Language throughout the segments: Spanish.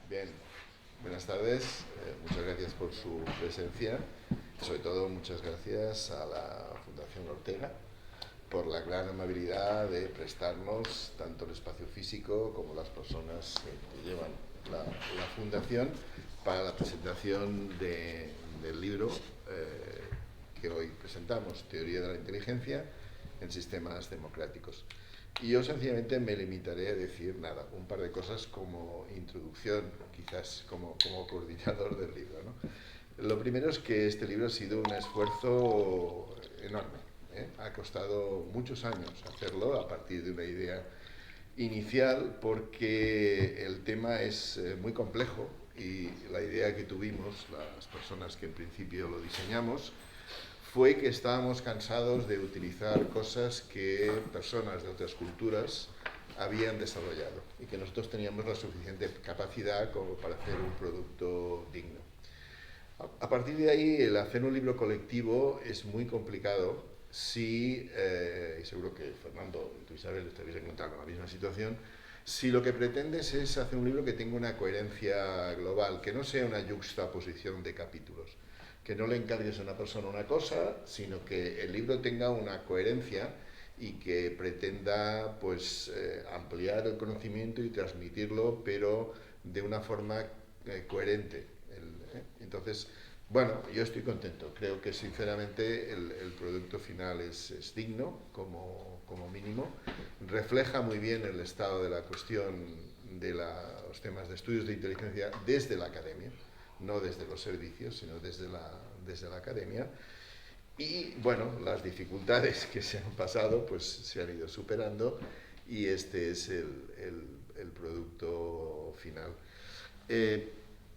Bien, buenas tardes. Muchas gracias por su presencia. Sobre todo, muchas gracias a la Fundación Ortega por la gran amabilidad de prestarnos tanto el espacio físico como las personas que llevan la fundación para la presentación del libro que hoy presentamos, Teoría de la Inteligencia en Sistemas Democráticos. Y yo sencillamente me limitaré a decir nada, un par de cosas como introducción, quizás como coordinador del libro, ¿no? Lo primero es que este libro ha sido un esfuerzo enorme, ¿eh? Ha costado muchos años hacerlo a partir de una idea inicial porque el tema es muy complejo y la idea que tuvimos, las personas que en principio lo diseñamos, fue que estábamos cansados de utilizar cosas que personas de otras culturas habían desarrollado y que nosotros teníamos la suficiente capacidad como para hacer un producto digno. A partir de ahí, el hacer un libro colectivo es muy complicado si, y seguro que Fernando y tú, Isabel, estaréis encontrando la misma situación, si lo que pretendes es hacer un libro que tenga una coherencia global, que no sea una yuxtaposición de capítulos, que no le encargues a una persona una cosa, sino que el libro tenga una coherencia y que pretenda pues, ampliar el conocimiento y transmitirlo, pero de una forma coherente. Entonces, bueno, yo estoy contento. Creo que sinceramente el producto final es digno, como mínimo. Refleja muy bien el estado de la cuestión de los temas de estudios de inteligencia desde la academia, no desde los servicios, sino desde la academia. Y bueno, las dificultades que se han pasado pues se han ido superando y este es el producto final.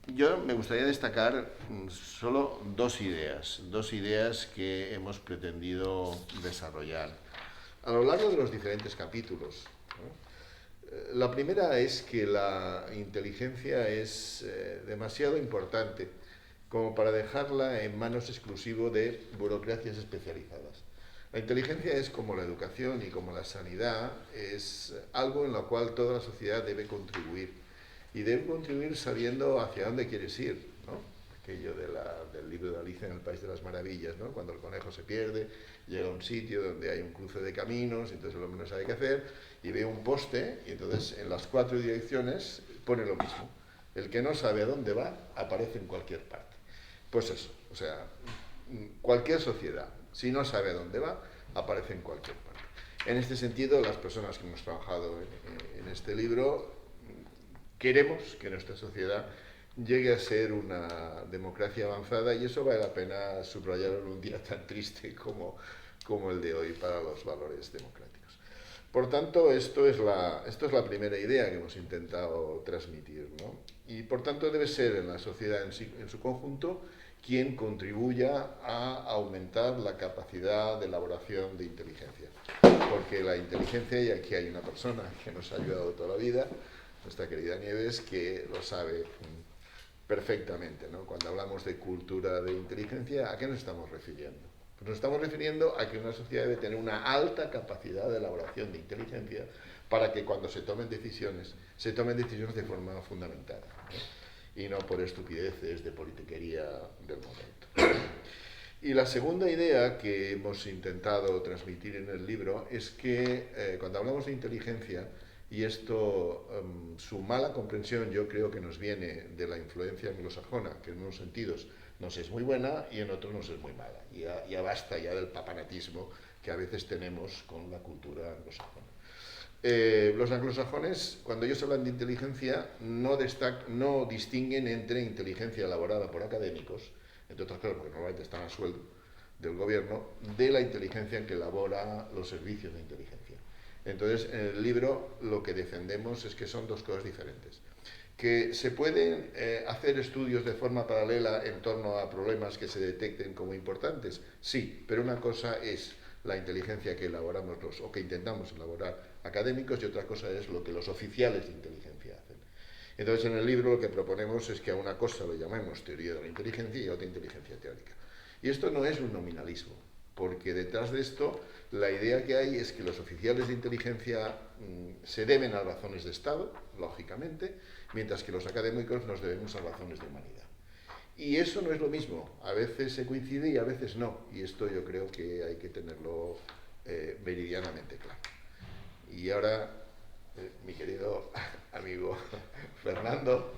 Yo me gustaría destacar solo dos ideas que hemos pretendido desarrollar a lo largo de los diferentes capítulos, ¿no? La primera es que la inteligencia es demasiado importante como para dejarla en manos exclusivas de burocracias especializadas. La inteligencia es como la educación y como la sanidad, es algo en lo cual toda la sociedad debe contribuir. Y debe contribuir sabiendo hacia dónde quieres ir, ¿no? Aquello del libro de Alicia en el País de las Maravillas, ¿no? Cuando el conejo se pierde, llega a un sitio donde hay un cruce de caminos, entonces el hombre no sabe qué hacer, y ve un poste, y entonces en las 4 direcciones pone lo mismo. El que no sabe a dónde va, aparece en cualquier parte. Pues eso, o sea, cualquier sociedad, si no sabe a dónde va, aparece en cualquier parte. En este sentido, las personas que hemos trabajado en este libro queremos que nuestra sociedad llegue a ser una democracia avanzada y eso vale la pena subrayarlo en un día tan triste como el de hoy para los valores democráticos. Por tanto, esto es la primera idea que hemos intentado transmitir, ¿no? Y por tanto debe ser en la sociedad en su conjunto quien contribuya a aumentar la capacidad de elaboración de inteligencia. Porque la inteligencia, y aquí hay una persona que nos ha ayudado toda la vida, nuestra querida Nieves, que lo sabe perfectamente, ¿no? Cuando hablamos de cultura de inteligencia, ¿a qué nos estamos refiriendo? Pues nos estamos refiriendo a que una sociedad debe tener una alta capacidad de elaboración de inteligencia para que cuando se tomen decisiones de forma fundamentada, ¿no? Y no por estupideces de politiquería del momento. Y la segunda idea que hemos intentado transmitir en el libro es que cuando hablamos de inteligencia, y esto, su mala comprensión yo creo que nos viene de la influencia anglosajona, que en unos sentidos nos es muy buena y en otros nos es muy mala. Ya basta ya del papanatismo que a veces tenemos con la cultura anglosajona. Los anglosajones, cuando ellos hablan de inteligencia, no distinguen entre inteligencia elaborada por académicos, entre otras cosas porque normalmente están a sueldo del gobierno, de la inteligencia que elabora los servicios de inteligencia. Entonces, en el libro lo que defendemos es que son dos cosas diferentes. Que se pueden hacer estudios de forma paralela en torno a problemas que se detecten como importantes, sí, pero una cosa es la inteligencia que elaboramos o que intentamos elaborar académicos y otra cosa es lo que los oficiales de inteligencia hacen. Entonces, en el libro lo que proponemos es que a una cosa lo llamemos teoría de la inteligencia y a otra inteligencia teórica. Y esto no es un nominalismo, porque detrás de esto la idea que hay es que los oficiales de inteligencia se deben a razones de Estado, lógicamente, mientras que los académicos nos debemos a razones de humanidad. Y eso no es lo mismo, a veces se coincide y a veces no, y esto yo creo que hay que tenerlo meridianamente claro. Y ahora, mi querido amigo Fernando,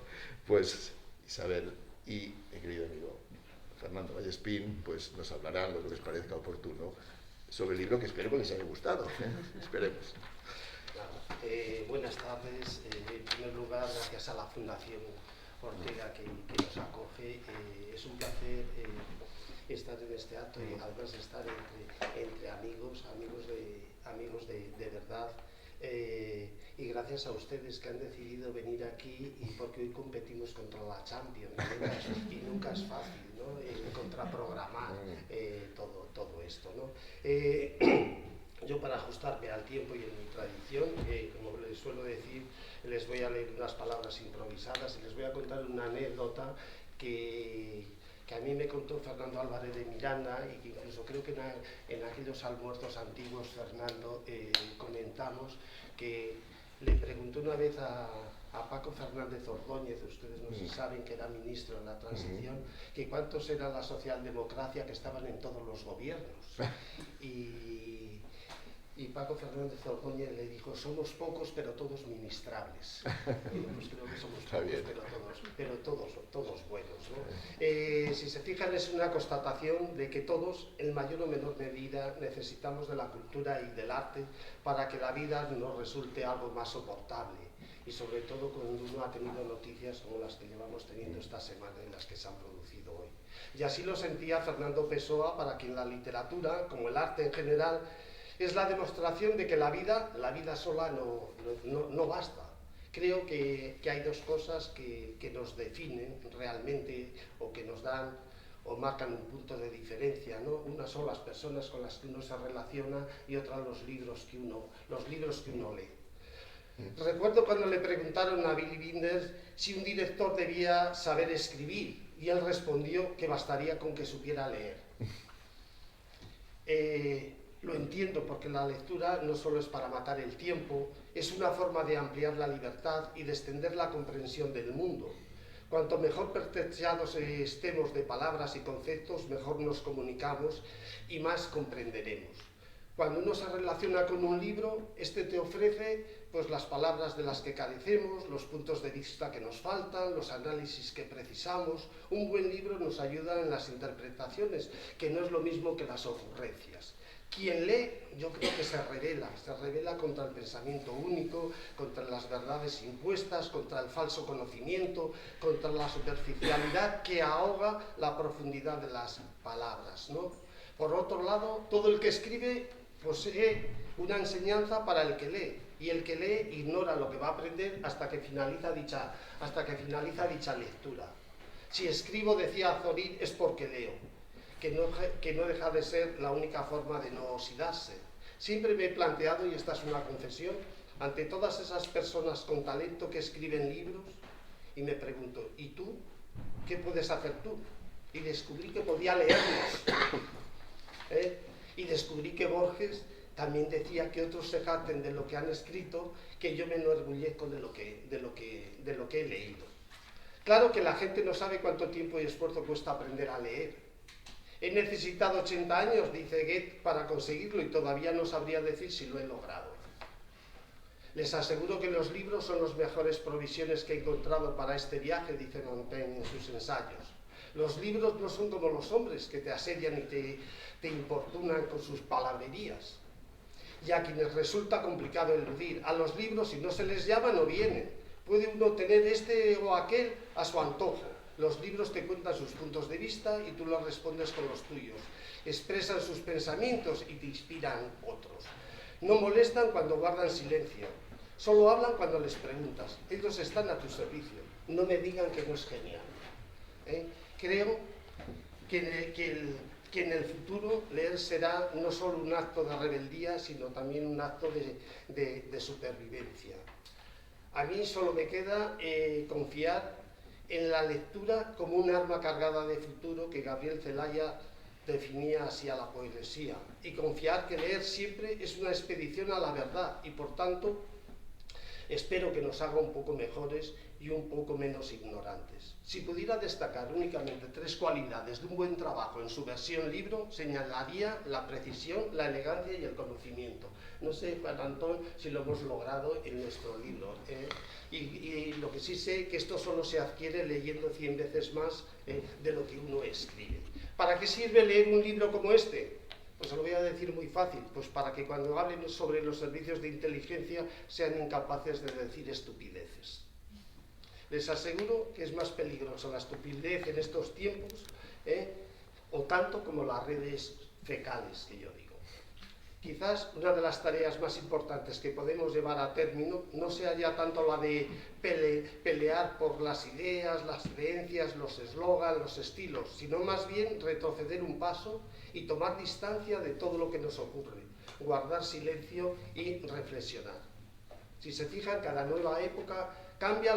pues Isabel y mi querido amigo Fernando Vallespín, pues nos hablarán lo que les parezca oportuno sobre el libro, que espero que les haya gustado. Esperemos. Buenas tardes. En primer lugar, gracias a la Fundación Ortega que nos acoge. Es un placer estar en este acto y además estar entre amigos de verdad. Y gracias a ustedes que han decidido venir aquí, y porque hoy competimos contra la Champions y nunca es fácil, ¿no? Contraprogramar todo esto, ¿no? Yo, para ajustarme al tiempo y en mi tradición, como les suelo decir, les voy a leer unas palabras improvisadas y les voy a contar una anécdota que a mí me contó Fernando Álvarez de Miranda, y que incluso creo que en aquellos almuerzos antiguos, Fernando, comentamos que le preguntó una vez a Paco Fernández Ordóñez, ustedes no sé si saben que era ministro en la transición, que cuántos era la socialdemocracia que estaban en todos los gobiernos. Y Paco Fernández Ordóñez le dijo: somos pocos pero todos ministrables. Pues creo que somos pocos pero todos buenos, ¿no? Si se fijan, es una constatación de que todos, en mayor o menor medida, necesitamos de la cultura y del arte para que la vida nos resulte algo más soportable, y sobre todo cuando uno ha tenido noticias como las que llevamos teniendo esta semana y las que se han producido hoy. Y así lo sentía Fernando Pessoa, para quien la literatura, como el arte en general, es la demostración de que la vida sola no basta. Creo que hay dos cosas que nos definen realmente, o que nos dan o marcan un punto de diferencia, ¿no? Una son las personas con las que uno se relaciona, y otra los libros que uno lee. Recuerdo cuando le preguntaron a Billy Binder si un director debía saber escribir, y él respondió que bastaría con que supiera leer. Lo entiendo, porque la lectura no solo es para matar el tiempo, es una forma de ampliar la libertad y de extender la comprensión del mundo. Cuanto mejor pertrechados estemos de palabras y conceptos, mejor nos comunicamos y más comprenderemos. Cuando uno se relaciona con un libro, este te ofrece pues las palabras de las que carecemos, los puntos de vista que nos faltan, los análisis que precisamos. Un buen libro nos ayuda en las interpretaciones, que no es lo mismo que las ocurrencias. Quien lee, yo creo que se revela contra el pensamiento único, contra las verdades impuestas, contra el falso conocimiento, contra la superficialidad que ahoga la profundidad de las palabras, ¿no? Por otro lado, todo el que escribe posee una enseñanza para el que lee, y el que lee ignora lo que va a aprender hasta que finaliza dicha lectura. Si escribo, decía Zorin, es porque leo, que no deja de ser la única forma de no oxidarse. Siempre me he planteado, y esta es una confesión, ante todas esas personas con talento que escriben libros, y me pregunto: ¿y tú? ¿Qué puedes hacer tú? Y descubrí que podía leerlos. Y descubrí que Borges también decía que otros se jacten de lo que han escrito, que yo me enorgullezco de lo que he leído. Claro que la gente no sabe cuánto tiempo y esfuerzo cuesta aprender a leer. He necesitado 80 años, dice Goethe, para conseguirlo, y todavía no sabría decir si lo he logrado. Les aseguro que los libros son las mejores provisiones que he encontrado para este viaje, dice Montaigne en sus ensayos. Los libros no son como los hombres, que te asedian y te importunan con sus palabrerías, y a quienes resulta complicado eludir. A los libros, si no se les llama, no vienen. Puede uno tener este o aquel a su antojo. Los libros te cuentan sus puntos de vista y tú los respondes con los tuyos. Expresan sus pensamientos y te inspiran otros. No molestan cuando guardan silencio. Solo hablan cuando les preguntas. Ellos están a tu servicio. No me digan que no es genial. Creo que en el futuro leer será no solo un acto de rebeldía, sino también un acto de supervivencia. A mí solo me queda confiar en la lectura como un arma cargada de futuro, que Gabriel Celaya definía así a la poesía, y confiar que leer siempre es una expedición a la verdad, y por tanto espero que nos haga un poco mejores y un poco menos ignorantes. Si pudiera destacar únicamente 3 cualidades de un buen trabajo en su versión libro, señalaría la precisión, la elegancia y el conocimiento. No sé, Juan Antón, si lo hemos logrado en nuestro libro. Y lo que sí sé, que esto solo se adquiere leyendo 100 veces más de lo que uno escribe. ¿Para qué sirve leer un libro como este? Pues se lo voy a decir muy fácil, pues para que cuando hablen sobre los servicios de inteligencia sean incapaces de decir estupideces. Les aseguro que es más peligroso la estupidez en estos tiempos, o tanto como las redes fecales, que yo digo. Quizás una de las tareas más importantes que podemos llevar a término no sea ya tanto la de pelear por las ideas, las creencias, los eslogans, los estilos, sino más bien retroceder un paso y tomar distancia de todo lo que nos ocurre, guardar silencio y reflexionar. Si se fijan, cada nueva época cambia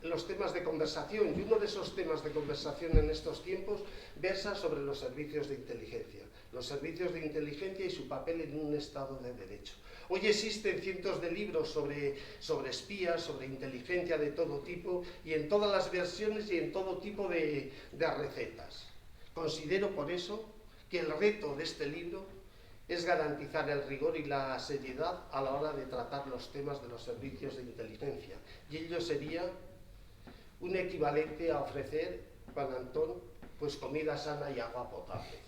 los temas de conversación, y uno de esos temas de conversación en estos tiempos versa sobre los servicios de inteligencia. Los servicios de inteligencia y su papel en un Estado de Derecho. Hoy existen cientos de libros sobre espías, sobre inteligencia de todo tipo, y en todas las versiones y en todo tipo de recetas. Considero por eso que el reto de este libro es garantizar el rigor y la seriedad a la hora de tratar los temas de los servicios de inteligencia. Y ello sería un equivalente a ofrecer, Juan Antón, pues comida sana y agua potable.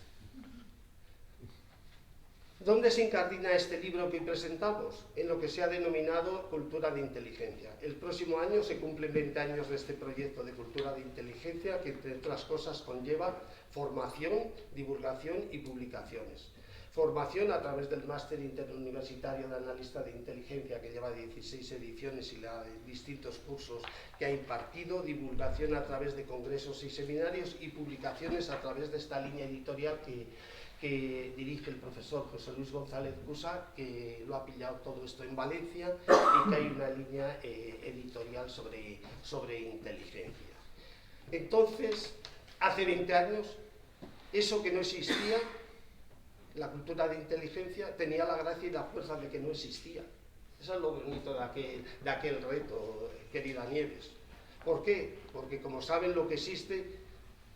¿Dónde se incardina este libro que presentamos? En lo que se ha denominado cultura de inteligencia. El próximo año se cumplen 20 años de este proyecto de cultura de inteligencia, que entre otras cosas conlleva formación, divulgación y publicaciones. Formación a través del Máster Interuniversitario de Analista de Inteligencia, que lleva 16 ediciones y distintos cursos que ha impartido, divulgación a través de congresos y seminarios, y publicaciones a través de esta línea editorial que dirige el profesor José Luis González Cusa, que lo ha pillado todo esto en Valencia, y que hay una línea editorial sobre inteligencia. Entonces, hace 20 años, eso que no existía, la cultura de inteligencia, tenía la gracia y la fuerza de que no existía. Eso es lo bonito de aquel reto, querida Nieves. ¿Por qué? Porque como saben lo que existe,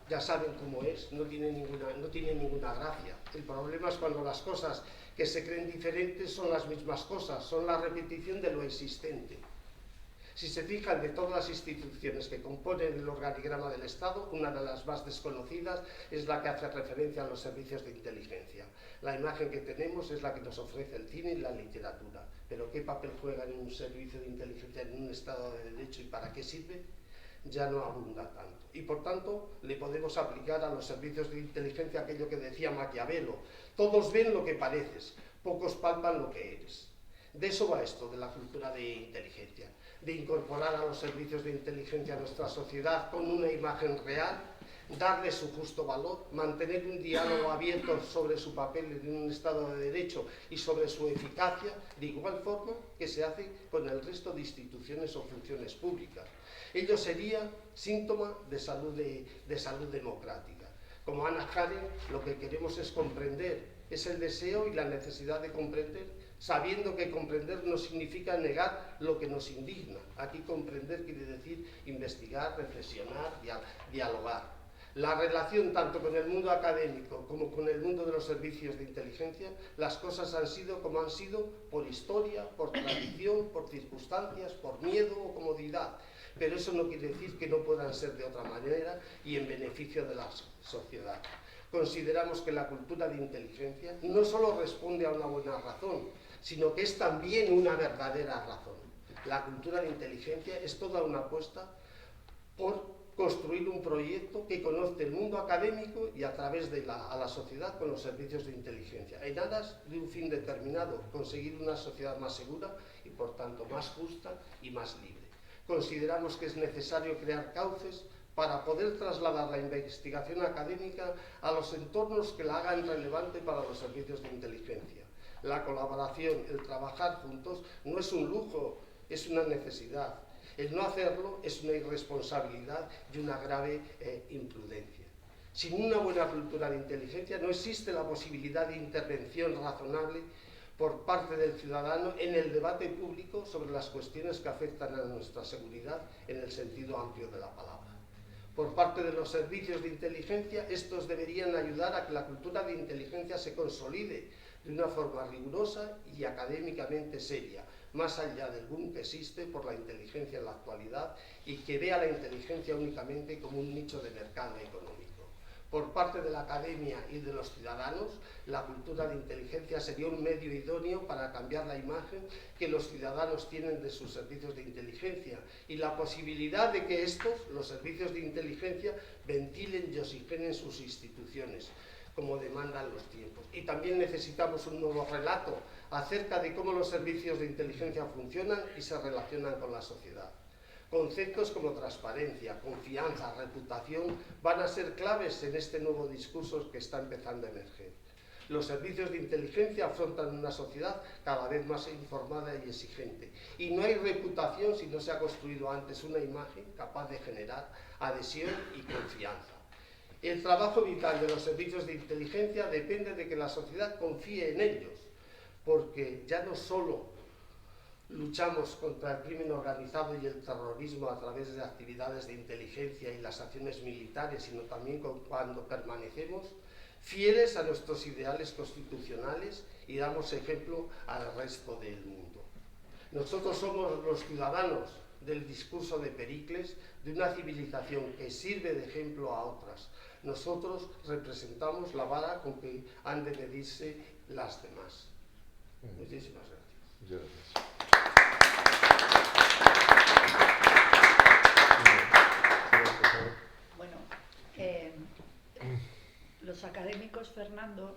ya saben cómo es, no tiene ninguna gracia. El problema es cuando las cosas que se creen diferentes son las mismas cosas, son la repetición de lo existente. Si se fijan, de todas las instituciones que componen el organigrama del Estado, una de las más desconocidas es la que hace referencia a los servicios de inteligencia. La imagen que tenemos es la que nos ofrece el cine y la literatura. Pero ¿qué papel juega en un servicio de inteligencia en un Estado de Derecho y para qué sirve? Ya no abunda tanto. Y por tanto, le podemos aplicar a los servicios de inteligencia aquello que decía Maquiavelo: todos ven lo que pareces, pocos palpan lo que eres. De eso va esto, de la cultura de inteligencia, de incorporar a los servicios de inteligencia a nuestra sociedad con una imagen real, darle su justo valor, mantener un diálogo abierto sobre su papel en un Estado de Derecho y sobre su eficacia, de igual forma que se hace con el resto de instituciones o funciones públicas. Ello sería síntoma de salud democrática. Como Hannah Arendt, lo que queremos es comprender, es el deseo y la necesidad de comprender, sabiendo que comprender no significa negar lo que nos indigna. Aquí comprender quiere decir investigar, reflexionar, dialogar. La relación tanto con el mundo académico como con el mundo de los servicios de inteligencia, las cosas han sido como han sido por historia, por tradición, por circunstancias, por miedo o comodidad. Pero eso no quiere decir que no puedan ser de otra manera y en beneficio de la sociedad. Consideramos que la cultura de inteligencia no solo responde a una buena razón, sino que es también una verdadera razón. La cultura de inteligencia es toda una apuesta por construir un proyecto que conozca el mundo académico y a través de a la sociedad con los servicios de inteligencia, en aras de un fin determinado: conseguir una sociedad más segura y por tanto más justa y más libre. Consideramos que es necesario crear cauces para poder trasladar la investigación académica a los entornos que la hagan relevante para los servicios de inteligencia. La colaboración, el trabajar juntos, no es un lujo, es una necesidad. El no hacerlo es una irresponsabilidad y una grave imprudencia. Sin una buena cultura de inteligencia no existe la posibilidad de intervención razonable por parte del ciudadano en el debate público sobre las cuestiones que afectan a nuestra seguridad en el sentido amplio de la palabra. Por parte de los servicios de inteligencia, estos deberían ayudar a que la cultura de inteligencia se consolide de una forma rigurosa y académicamente seria, más allá del boom que existe por la inteligencia en la actualidad y que ve a la inteligencia únicamente como un nicho de mercado económico. Por parte de la academia y de los ciudadanos, la cultura de inteligencia sería un medio idóneo para cambiar la imagen que los ciudadanos tienen de sus servicios de inteligencia y la posibilidad de que estos, los servicios de inteligencia, ventilen y oxigenen sus instituciones, como demandan los tiempos. Y también necesitamos un nuevo relato acerca de cómo los servicios de inteligencia funcionan y se relacionan con la sociedad. Conceptos como transparencia, confianza, reputación van a ser claves en este nuevo discurso que está empezando a emerger. Los servicios de inteligencia afrontan una sociedad cada vez más informada y exigente. Y no hay reputación si no se ha construido antes una imagen capaz de generar adhesión y confianza. El trabajo vital de los servicios de inteligencia depende de que la sociedad confíe en ellos, porque ya no solo luchamos contra el crimen organizado y el terrorismo a través de actividades de inteligencia y las acciones militares, sino también cuando permanecemos fieles a nuestros ideales constitucionales y damos ejemplo al resto del mundo. Nosotros somos los ciudadanos del discurso de Pericles, de una civilización que sirve de ejemplo a otras. Nosotros representamos la vara con que han de medirse las demás. Muchísimas gracias. Muchas gracias. Bueno, los académicos, Fernando,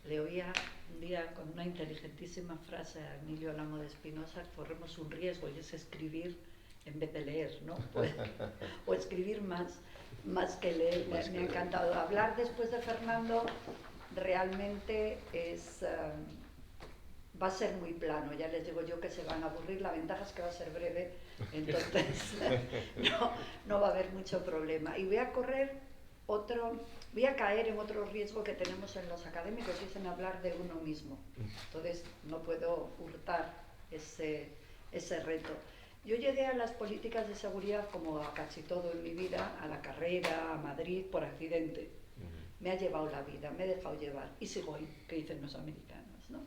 le oía un día con una inteligentísima frase a Emilio Álamo de Espinosa: corremos un riesgo y es escribir en vez de leer, ¿no? O escribir más que leer. Me ha encantado. Hablar después de Fernando realmente va a ser muy plano, ya les digo yo que se van a aburrir. La ventaja es que va a ser breve, entonces no va a haber mucho problema. Y voy a caer en otro riesgo que tenemos en los académicos, y es en hablar de uno mismo. Entonces no puedo hurtar ese reto. Yo llegué a las políticas de seguridad, como a casi todo en mi vida, a la carrera, a Madrid, por accidente. Me ha llevado la vida, me he dejado llevar, y sigo ahí, que dicen los americanos, ¿no?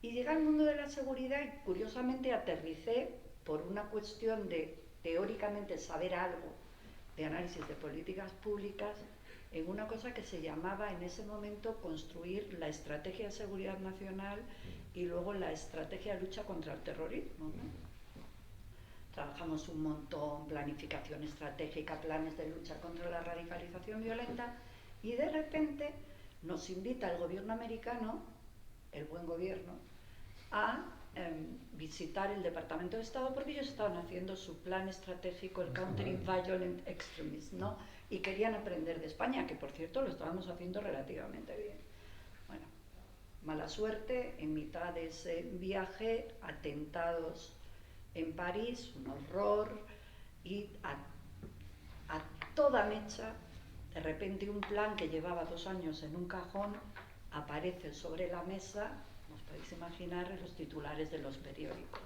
Y llegué al mundo de la seguridad y curiosamente aterricé por una cuestión de teóricamente saber algo de análisis de políticas públicas en una cosa que se llamaba en ese momento construir la estrategia de seguridad nacional y luego la estrategia de lucha contra el terrorismo, ¿no? Trabajamos un montón, planificación estratégica, planes de lucha contra la radicalización violenta, y de repente nos invita el gobierno americano, el buen gobierno, a visitar el Departamento de Estado, porque ellos estaban haciendo su plan estratégico, el Countering Violent Extremism, ¿no? Y querían aprender de España, que por cierto lo estábamos haciendo relativamente bien. Bueno, mala suerte, en mitad de ese viaje, atentados en París, un horror, y a toda mecha, de repente un plan que llevaba 2 años en un cajón aparece sobre la mesa. Os podéis imaginar los titulares de los periódicos: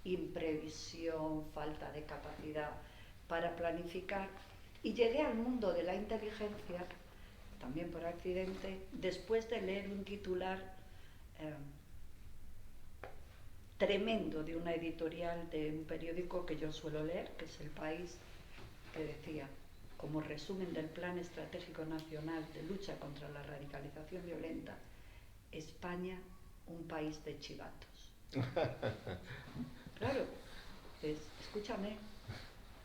imprevisión, falta de capacidad para planificar. Y llegué al mundo de la inteligencia, también por accidente, después de leer un titular tremendo de una editorial de un periódico que yo suelo leer, que es El País, que decía, como resumen del Plan Estratégico Nacional de Lucha contra la Radicalización Violenta: España, un país de chivatos. Claro, pues, escúchame,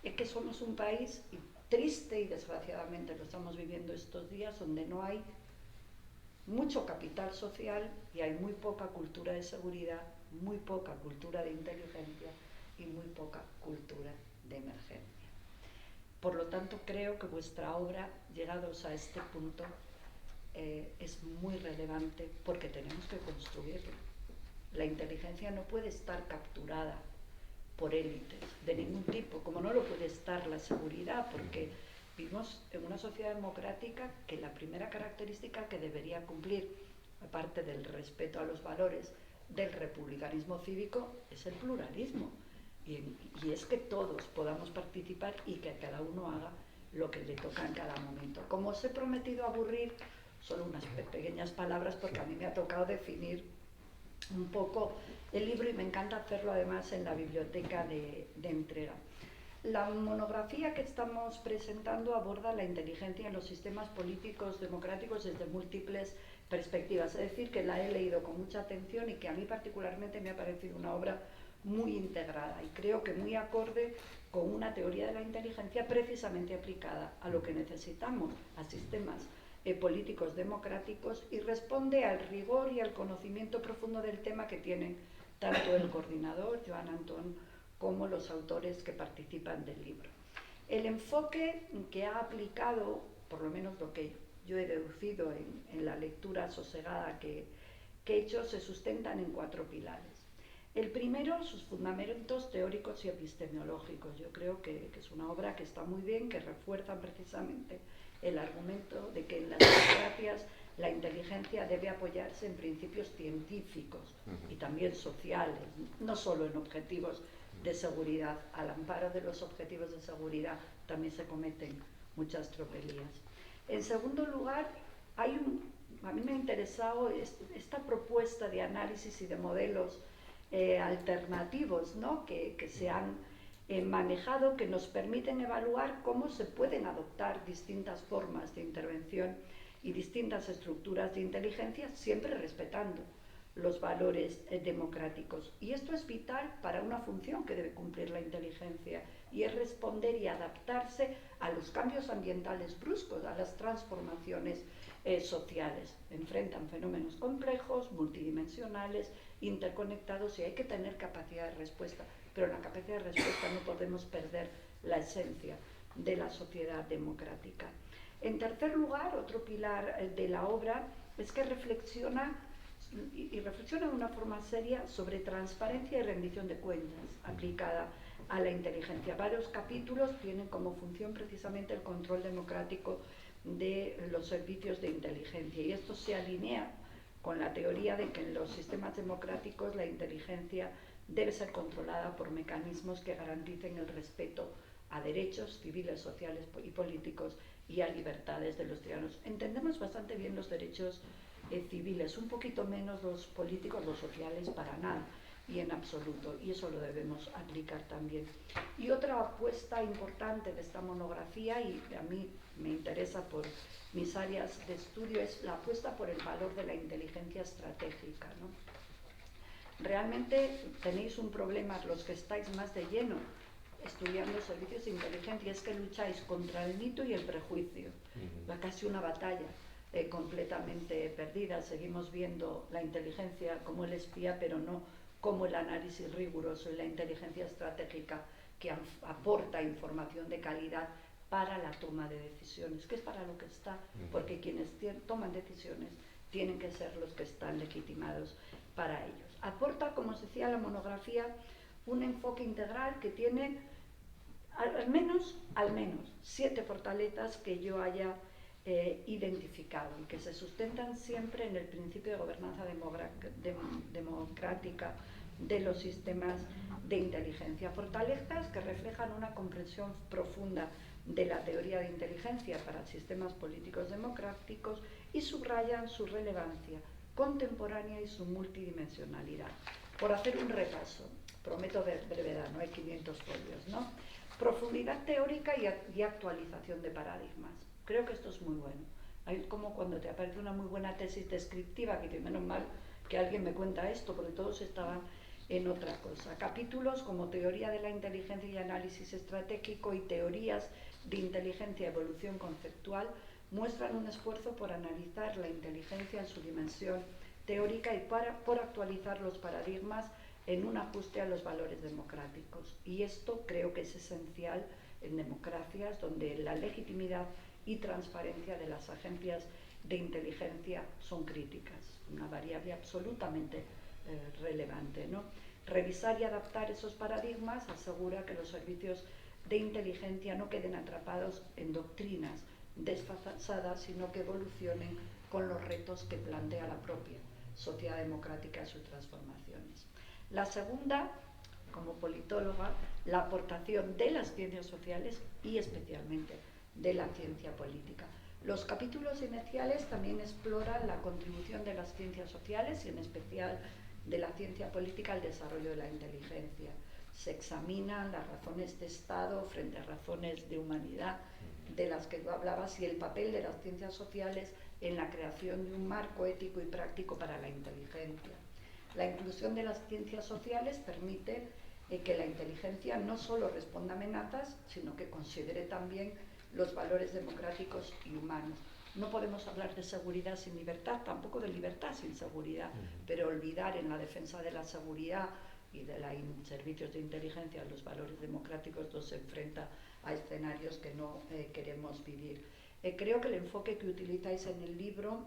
es que somos un país triste, y desgraciadamente lo estamos viviendo estos días, donde no hay mucho capital social y hay muy poca cultura de seguridad, muy poca cultura de inteligencia y muy poca cultura de emergencia. Por lo tanto, creo que vuestra obra, llegados a este punto, es muy relevante, porque tenemos que construirla. La inteligencia no puede estar capturada por élites de ningún tipo, como no lo puede estar la seguridad, porque vivimos en una sociedad democrática que la primera característica que debería cumplir, aparte del respeto a los valores, del republicanismo cívico es el pluralismo. Y es que todos podamos participar y que cada uno haga lo que le toca en cada momento. Como os he prometido aburrir, solo unas pequeñas palabras porque a mí me ha tocado definir un poco el libro y me encanta hacerlo además en la biblioteca de entrega. La monografía que estamos presentando aborda la inteligencia en los sistemas políticos democráticos desde múltiples perspectivas. Es decir, que la he leído con mucha atención y que a mí particularmente me ha parecido una obra muy integrada y creo que muy acorde con una teoría de la inteligencia precisamente aplicada a lo que necesitamos, a sistemas políticos democráticos, y responde al rigor y al conocimiento profundo del tema que tienen tanto el coordinador, Joan Antón, como los autores que participan del libro. El enfoque que ha aplicado, por lo menos lo que yo he deducido en la lectura sosegada que he hecho, se sustentan en 4 pilares. El primero, sus fundamentos teóricos y epistemológicos. Yo creo que es una obra que está muy bien, que refuerza precisamente el argumento de que en las democracias la inteligencia debe apoyarse en principios científicos y también sociales, no solo en objetivos de seguridad. Al amparo de los objetivos de seguridad también se cometen muchas tropelías. En segundo lugar, a mí me ha interesado esta propuesta de análisis y de modelos alternativos, ¿no? que se han manejado, que nos permiten evaluar cómo se pueden adoptar distintas formas de intervención y distintas estructuras de inteligencia, siempre respetando los valores democráticos. Y esto es vital para una función que debe cumplir la inteligencia, y es responder y adaptarse a los cambios ambientales bruscos, a las transformaciones sociales. Enfrentan fenómenos complejos, multidimensionales, interconectados, y hay que tener capacidad de respuesta, pero en la capacidad de respuesta no podemos perder la esencia de la sociedad democrática. En tercer lugar, otro pilar de la obra es que reflexiona de una forma seria sobre transparencia y rendición de cuentas aplicada a la inteligencia. Varios capítulos tienen como función precisamente el control democrático de los servicios de inteligencia, y esto se alinea con la teoría de que en los sistemas democráticos la inteligencia debe ser controlada por mecanismos que garanticen el respeto a derechos civiles, sociales y políticos y a libertades de los ciudadanos. Entendemos bastante bien los derechos civiles, un poquito menos los políticos, los sociales para nada y en absoluto, y eso lo debemos aplicar también. Y otra apuesta importante de esta monografía, y a mí me interesa por mis áreas de estudio, es la apuesta por el valor de la inteligencia estratégica, ¿no? Realmente tenéis un problema los que estáis más de lleno estudiando servicios de inteligencia, es que lucháis contra el mito y el prejuicio. Va casi una batalla completamente perdida. Seguimos viendo la inteligencia como el espía, pero no como el análisis riguroso y la inteligencia estratégica que aporta información de calidad para la toma de decisiones, que es para lo que está, porque quienes toman decisiones tienen que ser los que están legitimados para ellos. Aporta, como os decía, la monografía un enfoque integral que tiene al menos 7 fortalezas que yo haya identificado y que se sustentan siempre en el principio de gobernanza democrática de los sistemas de inteligencia. Fortalezas que reflejan una comprensión profunda de la teoría de inteligencia para sistemas políticos democráticos y subrayan su relevancia contemporánea y su multidimensionalidad. Por hacer un repaso, prometo brevedad, no hay 500 folios, ¿no? Profundidad teórica y actualización de paradigmas. Creo que esto es muy bueno. Hay como cuando te aparece una muy buena tesis descriptiva, que dices, menos mal que alguien me cuenta esto, porque todos estaban en otra cosa. Capítulos como teoría de la inteligencia y análisis estratégico y teorías de inteligencia y evolución conceptual muestran un esfuerzo por analizar la inteligencia en su dimensión teórica y por actualizar los paradigmas en un ajuste a los valores democráticos. Y esto creo que es esencial en democracias donde la legitimidad y transparencia de las agencias de inteligencia son críticas, una variable absolutamente relevante, ¿no? Revisar y adaptar esos paradigmas asegura que los servicios de inteligencia no queden atrapados en doctrinas desfasadas, sino que evolucionen con los retos que plantea la propia sociedad democrática y sus transformaciones. La segunda, como politóloga, la aportación de las ciencias sociales y especialmente de la ciencia política. Los capítulos iniciales también exploran la contribución de las ciencias sociales y en especial de la ciencia política al desarrollo de la inteligencia. Se examinan las razones de Estado frente a razones de humanidad de las que tú hablabas y el papel de las ciencias sociales en la creación de un marco ético y práctico para la inteligencia. La inclusión de las ciencias sociales permite que la inteligencia no solo responda a amenazas, sino que considere también los valores democráticos y humanos. No podemos hablar de seguridad sin libertad, tampoco de libertad sin seguridad, pero olvidar en la defensa de la seguridad y de los servicios de inteligencia los valores democráticos nos enfrenta a escenarios que no queremos vivir. Creo que el enfoque que utilizáis en el libro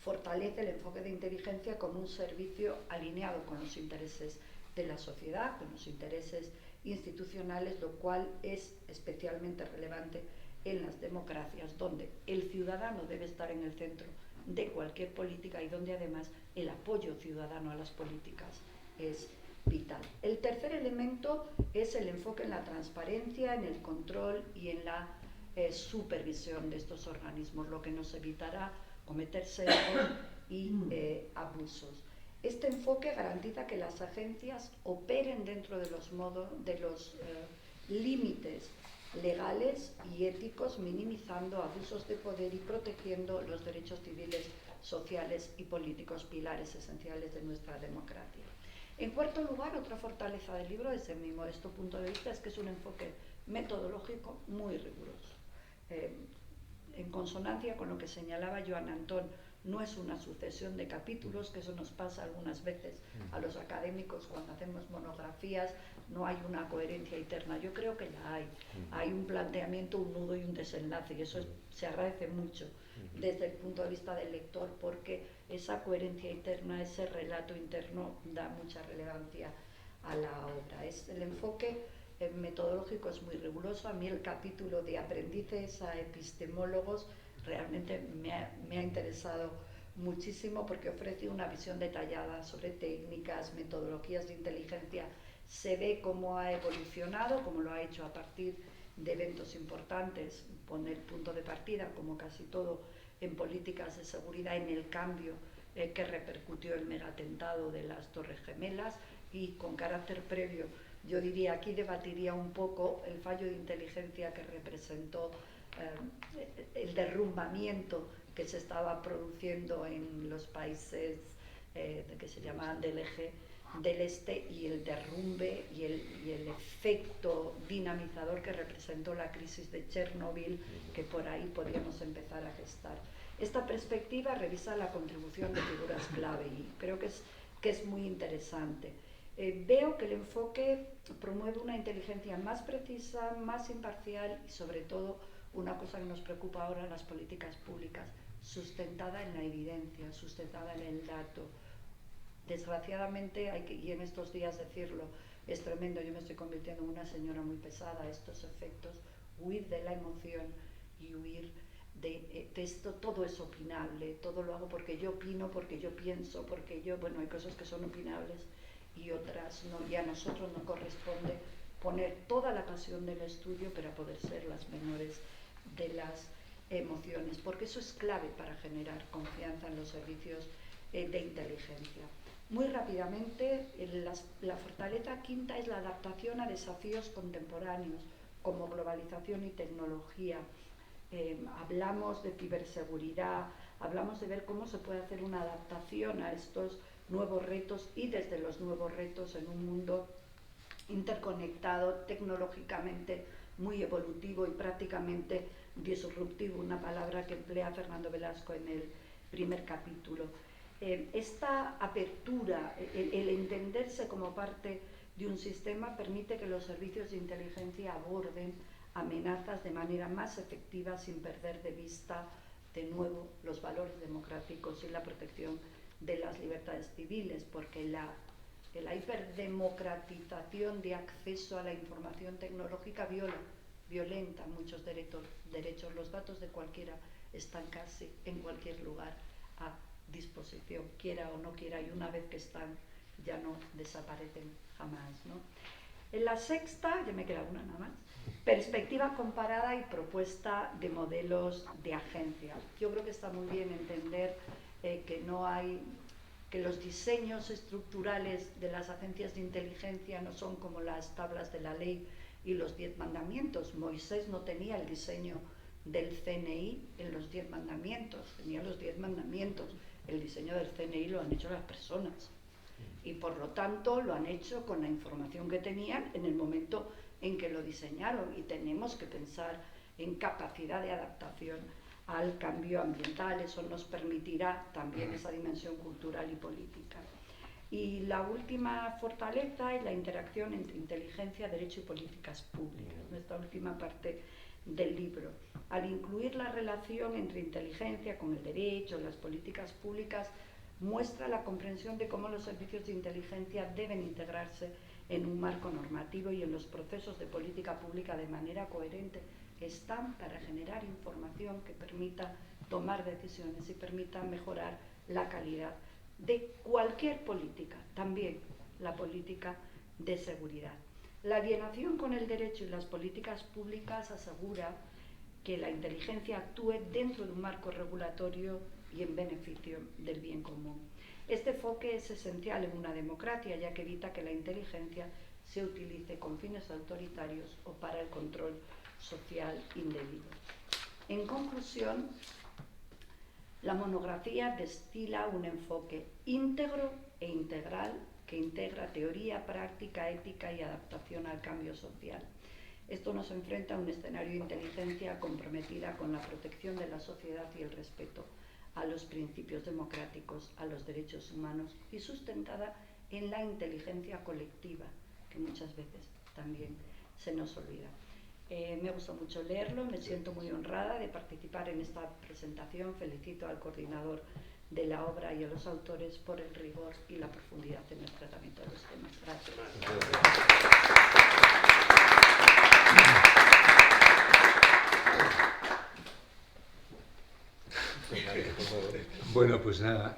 fortalece el enfoque de inteligencia como un servicio alineado con los intereses de la sociedad, con los intereses institucionales, lo cual es especialmente relevante en las democracias, donde el ciudadano debe estar en el centro de cualquier política y donde además el apoyo ciudadano a las políticas es vital. El tercer elemento es el enfoque en la transparencia, en el control y en la supervisión de estos organismos, lo que nos evitará cometer sesgos y abusos. Este enfoque garantiza que las agencias operen dentro de los límites legales y éticos, minimizando abusos de poder y protegiendo los derechos civiles, sociales y políticos, pilares esenciales de nuestra democracia. En cuarto lugar, otra fortaleza del libro, desde mi modesto punto de vista, es que es un enfoque metodológico muy riguroso. En consonancia con lo que señalaba Joan Antón, no es una sucesión de capítulos, que eso nos pasa algunas veces a los académicos cuando hacemos monografías, no hay una coherencia interna. Yo creo que la hay. Hay un planteamiento, un nudo y un desenlace, y eso se agradece mucho desde el punto de vista del lector, porque esa coherencia interna, ese relato interno, da mucha relevancia a la obra. El enfoque metodológico es muy riguroso. A mí el capítulo de aprendices a epistemólogos realmente me ha interesado muchísimo, porque ofrece una visión detallada sobre técnicas, metodologías de inteligencia. Se ve cómo ha evolucionado, cómo lo ha hecho a partir de eventos importantes, poner punto de partida, como casi todo en políticas de seguridad, en el cambio que repercutió el megaatentado de las Torres Gemelas, y con carácter previo, yo diría, aquí debatiría un poco el fallo de inteligencia que representó el derrumbamiento que se estaba produciendo en los países que se llamaban del eje del este, y el derrumbe y el efecto dinamizador que representó la crisis de Chernóbil, que por ahí podríamos empezar a gestar. Esta perspectiva revisa la contribución de figuras clave y creo que es muy interesante. Veo que el enfoque promueve una inteligencia más precisa, más imparcial y sobre todo una cosa que nos preocupa ahora en las políticas públicas, sustentada en la evidencia, sustentada en el dato. Desgraciadamente, y en estos días decirlo es tremendo, yo me estoy convirtiendo en una señora muy pesada a estos efectos, huir de la emoción y huir de esto. Todo es opinable, todo lo hago porque yo opino, porque yo pienso, porque yo, bueno, hay cosas que son opinables y otras no, y a nosotros nos corresponde poner toda la pasión del estudio para poder ser las menores de las emociones, porque eso es clave para generar confianza en los servicios de inteligencia. Muy rápidamente, la fortaleza quinta es la adaptación a desafíos contemporáneos como globalización y tecnología. Hablamos de ciberseguridad, hablamos de ver cómo se puede hacer una adaptación a estos nuevos retos, y desde los nuevos retos en un mundo interconectado, tecnológicamente muy evolutivo y prácticamente disruptivo, una palabra que emplea Fernando Velasco en el primer capítulo. Esta apertura, el entenderse como parte de un sistema, permite que los servicios de inteligencia aborden amenazas de manera más efectiva sin perder de vista de nuevo los valores democráticos y la protección de las libertades civiles, porque la hiperdemocratización de acceso a la información tecnológica violenta muchos derechos. Los datos de cualquiera están casi en cualquier lugar a disposición, quiera o no quiera, y una vez que están ya no desaparecen jamás, ¿no? En la sexta, ya me queda una nada más, perspectiva comparada y propuesta de modelos de agencia. Yo creo que está muy bien entender que los diseños estructurales de las agencias de inteligencia no son como las tablas de la ley y los 10 mandamientos. Moisés no tenía el diseño del CNI en los 10 mandamientos, tenía los 10 mandamientos. El diseño del CNI lo han hecho las personas y por lo tanto lo han hecho con la información que tenían en el momento en que lo diseñaron, y tenemos que pensar en capacidad de adaptación al cambio ambiental. Eso nos permitirá también esa dimensión cultural y política. Y la última fortaleza es la interacción entre inteligencia, derecho y políticas públicas, nuestra última parte del libro. Al incluir la relación entre inteligencia con el derecho, las políticas públicas, muestra la comprensión de cómo los servicios de inteligencia deben integrarse en un marco normativo y en los procesos de política pública de manera coherente. Están para generar información que permita tomar decisiones y permita mejorar la calidad de cualquier política, también la política de seguridad. La alienación con el derecho y las políticas públicas asegura que la inteligencia actúe dentro de un marco regulatorio y en beneficio del bien común. Este enfoque es esencial en una democracia, ya que evita que la inteligencia se utilice con fines autoritarios o para el control social indebido. En conclusión, la monografía destila un enfoque íntegro e integral que integra teoría, práctica, ética y adaptación al cambio social. Esto nos enfrenta a un escenario de inteligencia comprometida con la protección de la sociedad y el respeto a los principios democráticos, a los derechos humanos, y sustentada en la inteligencia colectiva, que muchas veces también se nos olvida. Me gustó mucho leerlo, me siento muy honrada de participar en esta presentación. Felicito al coordinador de la obra y a los autores por el rigor y la profundidad en el tratamiento de los temas. Gracias. Bueno, pues nada,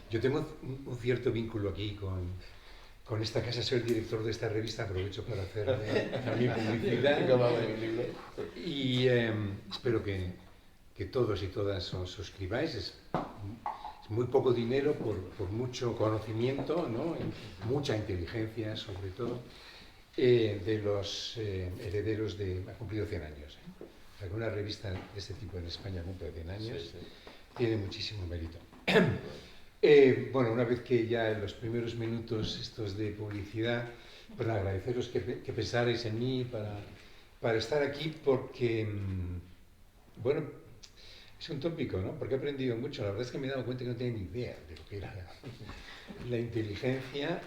yo tengo un cierto vínculo aquí con esta casa, soy el director de esta revista, aprovecho para hacer también publicidad y espero que todos y todas os suscribáis. Es muy poco dinero por mucho conocimiento, ¿no? Mucha inteligencia sobre todo, de los herederos de... ha cumplido 100 años. O sea, que una revista de este tipo en España cumple 100 años, sí. Tiene muchísimo mérito. Bueno, una vez que ya en los primeros minutos estos de publicidad, pues agradeceros que pensarais en mí para estar aquí, porque, bueno, es un tópico, ¿no? Porque he aprendido mucho. La verdad es que me he dado cuenta que no tenía ni idea de lo que era la inteligencia.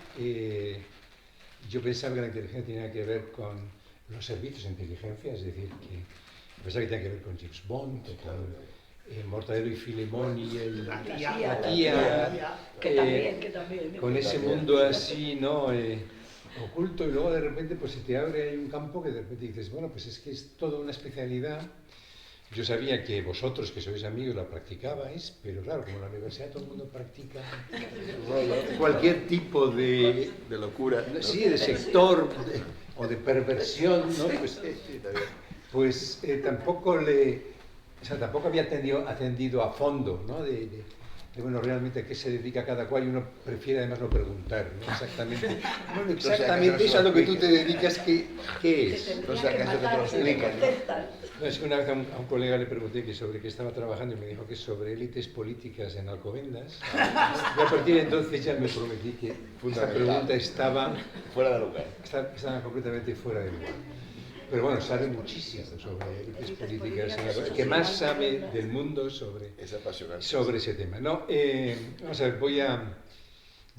Yo pensaba que la inteligencia tenía que ver con los servicios de inteligencia, es decir, que pensaba que tenía que ver con James Bond, o con Mortadelo y Filemón y la tía, que también, con ese mundo así, ¿no? Oculto, y luego de repente pues se te abre ahí un campo que de repente dices, bueno, pues es que es toda una especialidad. Yo sabía que vosotros, que sois amigos, la practicabais, pero claro, como en la universidad todo el mundo practica cualquier tipo de locura, ¿no? Sí, de sector o de perversión, ¿no? Pues tampoco tampoco había atendido a fondo, ¿no? De bueno, realmente a qué se dedica cada cual, y uno prefiere además no preguntar, ¿no? Exactamente. Bueno, exactamente eso a lo que tú te dedicas, ¿qué es? No sé acaso te lo explican, ¿no? No, es que una vez a un colega le pregunté que sobre qué estaba trabajando y me dijo que sobre élites políticas en Alcobendas. Y a partir de entonces ya me prometí que esta pregunta estaba fuera de lugar. Estaba completamente fuera de lugar. Pero bueno, sabe muchísimo sobre élites políticas, el que más sabe del mundo sobre ese tema. No, vamos a ver, voy a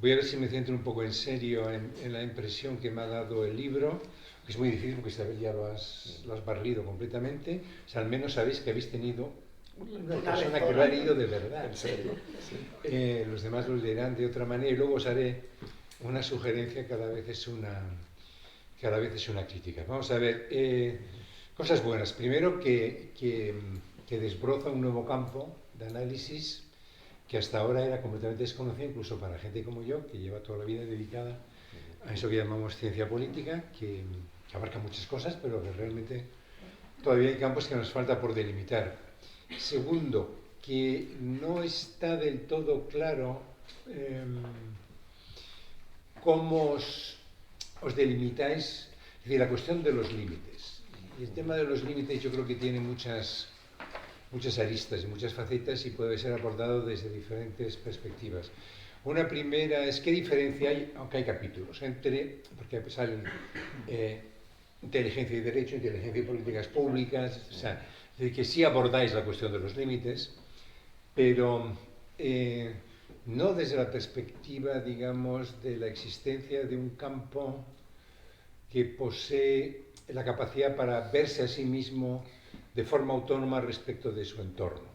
ver si me centro un poco en serio en la impresión que me ha dado el libro, que es muy difícil porque Isabel ya lo has barrido completamente. O sea, al menos sabéis que habéis tenido una persona que lo ha leído de verdad. ¿En serio? Sí. Los demás lo leerán de otra manera, y luego os haré una sugerencia, cada vez es una crítica. Vamos a ver, cosas buenas. Primero, que desbroza un nuevo campo de análisis que hasta ahora era completamente desconocida, incluso para gente como yo, que lleva toda la vida dedicada a eso que llamamos ciencia política, que abarca muchas cosas, pero que realmente todavía hay campos que nos falta por delimitar. Segundo, que no está del todo claro cómo os delimitáis, es decir, la cuestión de los límites. Y el tema de los límites yo creo que tiene muchas aristas y muchas facetas y puede ser abordado desde diferentes perspectivas. Una primera es qué diferencia hay, aunque hay capítulos, porque salen inteligencia y derecho, inteligencia y políticas públicas, o sea, de que sí abordáis la cuestión de los límites, pero no desde la perspectiva, digamos, de la existencia de un campo que posee la capacidad para verse a sí mismo de forma autónoma respecto de su entorno.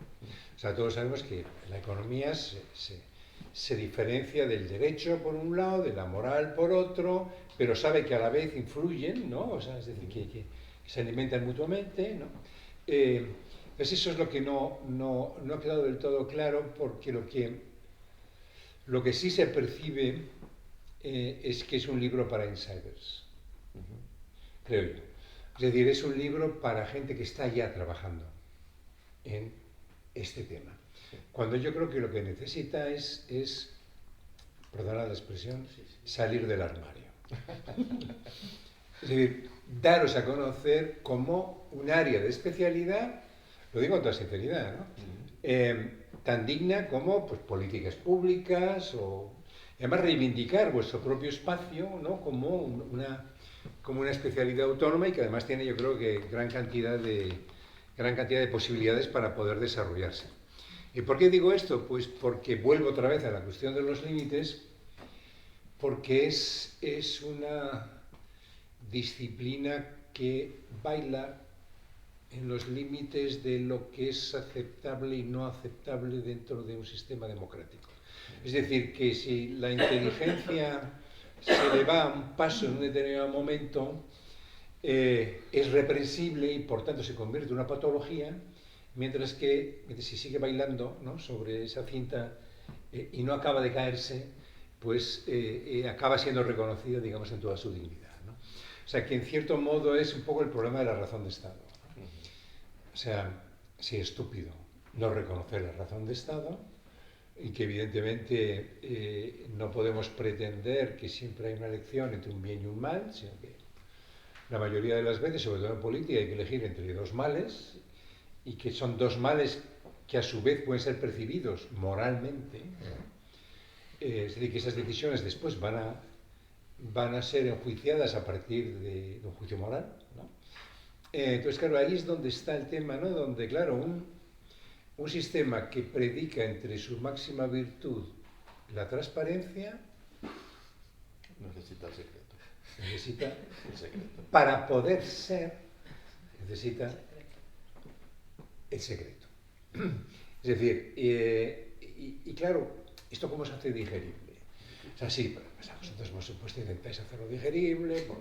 O sea, todos sabemos que la economía se diferencia del derecho por un lado, de la moral por otro, pero sabe que a la vez influyen, ¿no? O sea, es decir, que se alimentan mutuamente, ¿no? Entonces eso es lo que no ha quedado del todo claro, porque lo que sí se percibe es que es un libro para insiders, creo yo. Es decir, es un libro para gente que está ya trabajando en este tema. Cuando yo creo que lo que necesita es perdona la expresión, salir del armario. Es decir, daros a conocer como un área de especialidad, lo digo con toda sinceridad, ¿no? Tan digna como pues, políticas públicas y además reivindicar vuestro propio espacio, ¿no? como una especialidad autónoma y que además tiene, yo creo que gran cantidad de posibilidades para poder desarrollarse. ¿Y por qué digo esto? Pues porque vuelvo otra vez a la cuestión de los límites, porque es una disciplina que baila en los límites de lo que es aceptable y no aceptable dentro de un sistema democrático. Es decir, que si la inteligencia se le va a un paso en un determinado momento, es reprensible y por tanto se convierte en una patología, mientras que si sigue bailando, ¿no? sobre esa cinta y no acaba de caerse, pues acaba siendo reconocido, digamos, en toda su dignidad, ¿no? O sea, que en cierto modo es un poco el problema de la razón de Estado, ¿no? O sea, sí, estúpido no reconocer la razón de Estado y que evidentemente no podemos pretender que siempre hay una elección entre un bien y un mal, sino que la mayoría de las veces, sobre todo en política, hay que elegir entre dos males y que son dos males que a su vez pueden ser percibidos moralmente. Es decir, que esas decisiones después van a ser enjuiciadas a partir de un juicio moral, ¿no? Entonces, claro, ahí es donde está el tema, ¿no? Donde, claro, un sistema que predica entre su máxima virtud la transparencia necesita el secreto. Necesita el secreto. Para poder ser, necesita el secreto. Es decir, y claro, ¿esto cómo se hace digerible? O sea, sí, pues vosotros por supuesto intentáis hacerlo digerible, por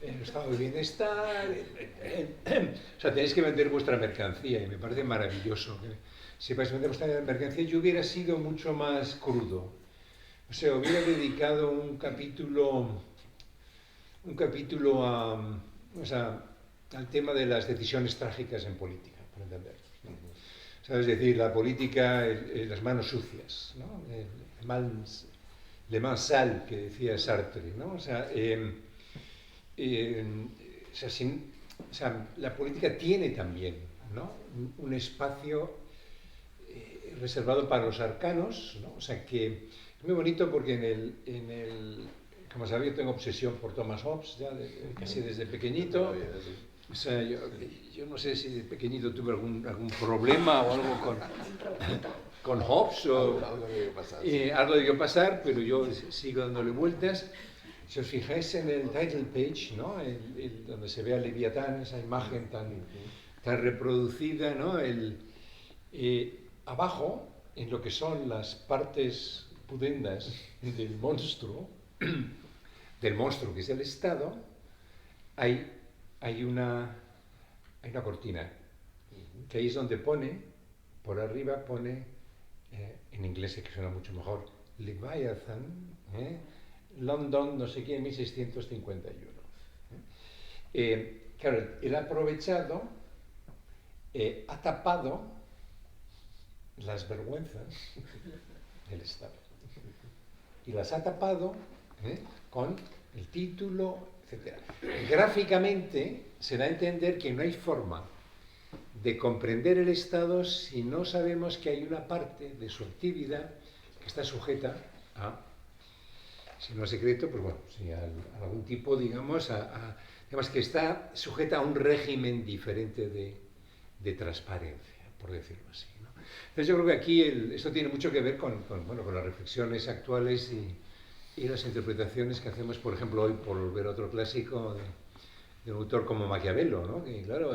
el estado de bienestar, o sea, tenéis que vender vuestra mercancía y me parece maravilloso que sepáis vender vuestra mercancía. Yo hubiera sido mucho más crudo, o sea, hubiera dedicado un capítulo al tema de las decisiones trágicas en política, por entendernos, ¿no? O sea, es decir, la política, las manos sucias, ¿no? Le mains sales, que decía Sartre, ¿no? O sea, la política tiene también, ¿no? un espacio reservado para los arcanos, ¿no? O sea, que es muy bonito porque como sabéis, yo tengo obsesión por Thomas Hobbes, ya casi desde pequeñito. O sea, yo no sé si de pequeñito tuve algún problema o algo con Hobbes o algo debió pasar, pero yo sigo dándole vueltas. Si os fijáis en el title page, ¿no? Donde se ve a Leviatán, esa imagen tan reproducida, ¿no? Abajo, en lo que son las partes pudendas del monstruo que es el Estado, hay una cortina, que ahí es donde por arriba pone en inglés es que suena mucho mejor, Leviathan, London, no sé qué, 1651. Claro, él ha aprovechado, ha tapado las vergüenzas del Estado. Y las ha tapado con el título, etc. Gráficamente se da a entender que no hay forma de comprender el Estado si no sabemos que hay una parte de su actividad que está sujeta a, si no a secreto, pues bueno, sí, a algún tipo, digamos, digamos que está sujeta a un régimen diferente de transparencia, por decirlo así, ¿no? Entonces yo creo que aquí esto tiene mucho que ver con las reflexiones actuales y las interpretaciones que hacemos, por ejemplo, hoy, por volver a otro clásico de un autor como Maquiavelo, ¿no? Que claro,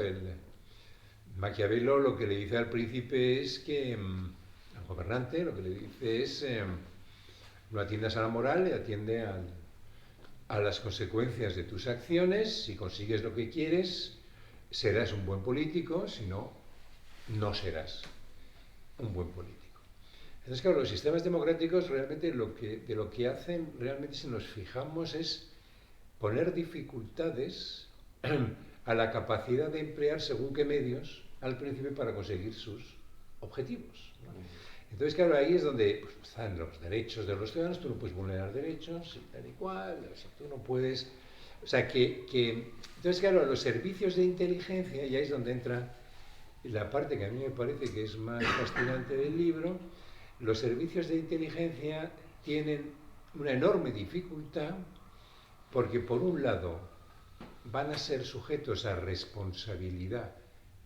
Maquiavelo lo que le dice al príncipe es que, al gobernante, lo que le dice es, no atiendas a la moral, atiende a las consecuencias de tus acciones. Si consigues lo que quieres, serás un buen político, si no, no serás un buen político. Entonces, claro, los sistemas democráticos realmente de lo que hacen, realmente si nos fijamos, es poner dificultades a la capacidad de emplear según qué medios al principio para conseguir sus objetivos, ¿no? Entonces, claro, ahí es donde pues, están los derechos de los ciudadanos. Tú no puedes vulnerar derechos y tal y cual, o sea, tú no puedes... O sea, entonces, claro, los servicios de inteligencia, y ahí es donde entra la parte que a mí me parece que es más fascinante del libro. Los servicios de inteligencia tienen una enorme dificultad porque, por un lado, van a ser sujetos a responsabilidad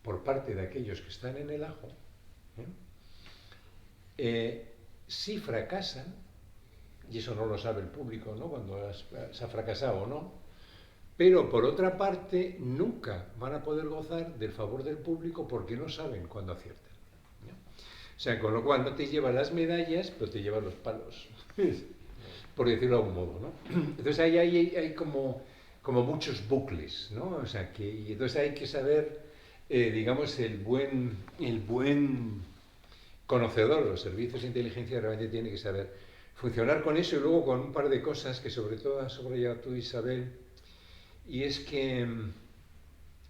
por parte de aquellos que están en el ajo. Si fracasan, y eso no lo sabe el público, ¿no?, cuando se ha fracasado o no, pero por otra parte nunca van a poder gozar del favor del público porque no saben cuándo aciertan, ¿no? O sea, con lo cual no te llevan las medallas, pero te llevan los palos, por decirlo de algún modo, ¿no? Entonces ahí hay como muchos bucles, ¿no? O sea, y entonces hay que saber, digamos, el buen conocedor de los servicios de inteligencia realmente tiene que saber funcionar con eso, y luego con un par de cosas que sobre todo has subrayado tú, Isabel, y es que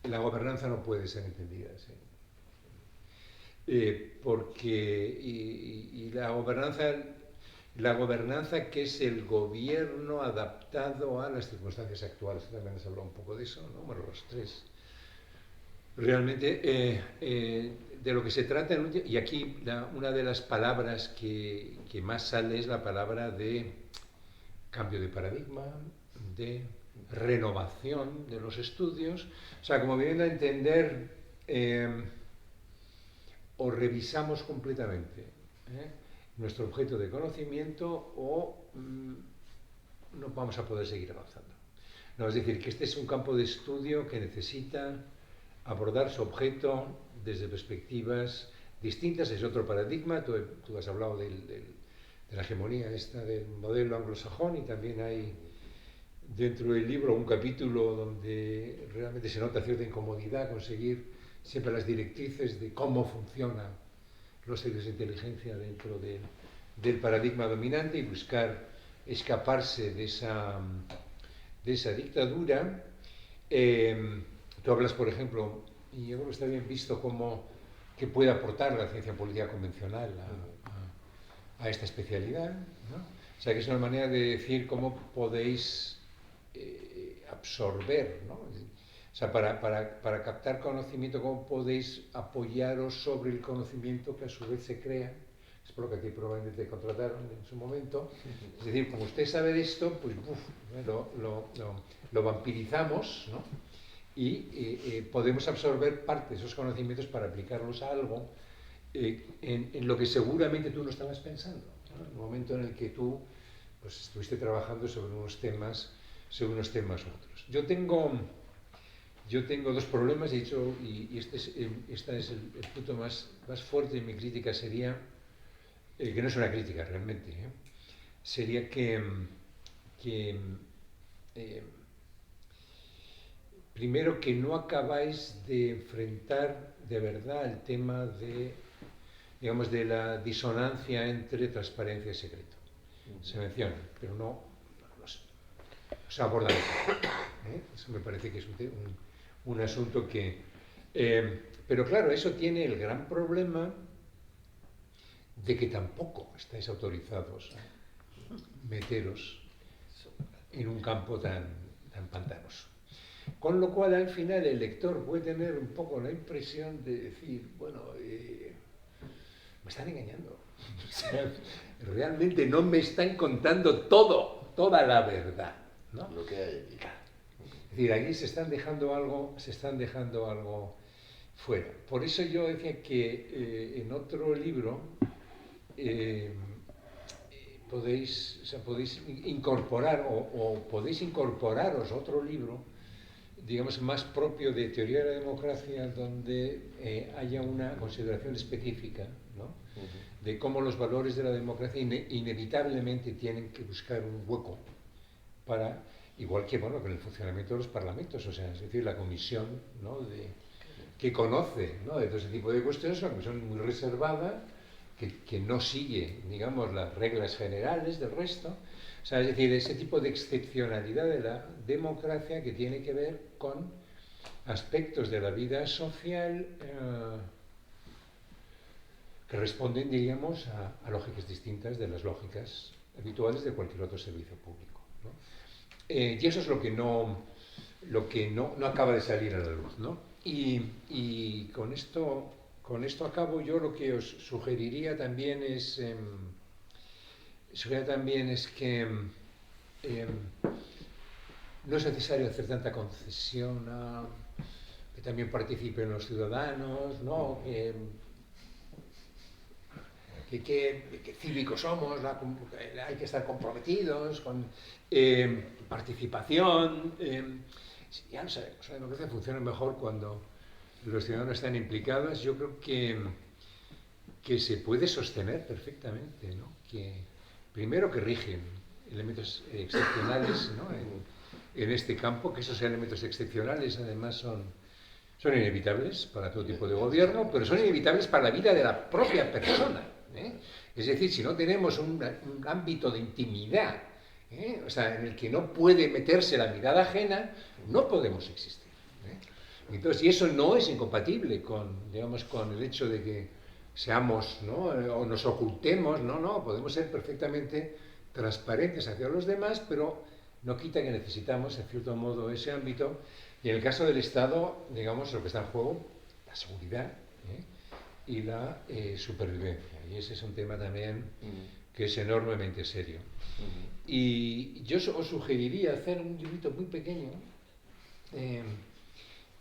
la gobernanza no puede ser entendida así. Porque y la gobernanza que es el gobierno adaptado a las circunstancias actuales, también has hablado un poco de eso, ¿no? Bueno, los tres. Realmente, de lo que se trata, y aquí una de las palabras que más sale es la palabra de cambio de paradigma, de renovación de los estudios, o sea, como viendo a entender, o revisamos completamente nuestro objeto de conocimiento o no vamos a poder seguir avanzando. No, es decir, que este es un campo de estudio que necesita abordar su objeto desde perspectivas distintas. Es otro paradigma. Tú has hablado de la hegemonía esta del modelo anglosajón, y también hay dentro del libro un capítulo donde realmente se nota cierta incomodidad conseguir siempre las directrices de cómo funcionan los servicios de inteligencia dentro del paradigma dominante y buscar escaparse de esa dictadura. Tú hablas, por ejemplo, y yo creo que está bien visto que puede aportar la ciencia política convencional a esta especialidad, ¿no? O sea, que es una manera de decir cómo podéis absorber, ¿no? O sea, para captar conocimiento, cómo podéis apoyaros sobre el conocimiento que a su vez se crea. Es por lo que aquí probablemente te contrataron en su momento. Es decir, como usted sabe de esto, pues lo vampirizamos, ¿no? Y podemos absorber parte de esos conocimientos para aplicarlos a algo en lo que seguramente tú no estabas pensando, ¿no? En el momento en el que tú pues, estuviste trabajando sobre unos temas otros. Yo tengo dos problemas, he dicho, y este es el punto más fuerte de mi crítica, sería, que no es una crítica realmente, sería que primero, que no acabáis de enfrentar de verdad el tema de digamos, de la disonancia entre transparencia y secreto. Se menciona, pero no se aborda eso. Eso me parece que es un asunto que... pero claro, eso tiene el gran problema de que tampoco estáis autorizados a meteros en un campo tan pantanoso. Con lo cual, al final, el lector puede tener un poco la impresión de decir, bueno, me están engañando. O sea, realmente no me están contando toda la verdad, ¿no? Lo que hay aquí. Es decir, aquí se están dejando algo fuera. Por eso yo decía que en otro libro podéis incorporar o podéis incorporaros otro libro, digamos, más propio de teoría de la democracia, donde haya una consideración específica, ¿no? De cómo los valores de la democracia inevitablemente tienen que buscar un hueco para, igual que, bueno, con el funcionamiento de los parlamentos, o sea, es decir, la comisión, ¿no? Que conoce, ¿no? De todo ese tipo de cuestiones, una comisión muy reservada, que no sigue, digamos, las reglas generales del resto. O sea, es decir, ese tipo de excepcionalidad de la democracia que tiene que ver con aspectos de la vida social que responden, diríamos, a lógicas distintas de las lógicas habituales de cualquier otro servicio público, ¿no? Y eso es lo que no acaba de salir a la luz, ¿no? Y con esto acabo. Yo lo que os sugeriría también es que no es necesario hacer tanta concesión que también participen los ciudadanos, ¿no? Que cívicos somos, hay que estar comprometidos con participación. Ya lo sabemos, la democracia funciona mejor cuando los ciudadanos están implicados. Yo creo que se puede sostener perfectamente, ¿no? Que primero que rigen elementos excepcionales, ¿no? en este campo, que esos elementos excepcionales además son inevitables para todo tipo de gobierno, pero son inevitables para la vida de la propia persona, ¿eh? Es decir, si no tenemos un ámbito de intimidad, o sea, en el que no puede meterse la mirada ajena, no podemos existir, ¿eh? Entonces, y eso no es incompatible con, digamos, con el hecho de que seamos, ¿no? O nos ocultemos, no, podemos ser perfectamente transparentes hacia los demás, pero no quita que necesitamos, en cierto modo, ese ámbito. Y en el caso del Estado, digamos, lo que está en juego, la seguridad, y la supervivencia. Y ese es un tema también que es enormemente serio. Y yo os sugeriría hacer un librito muy pequeño,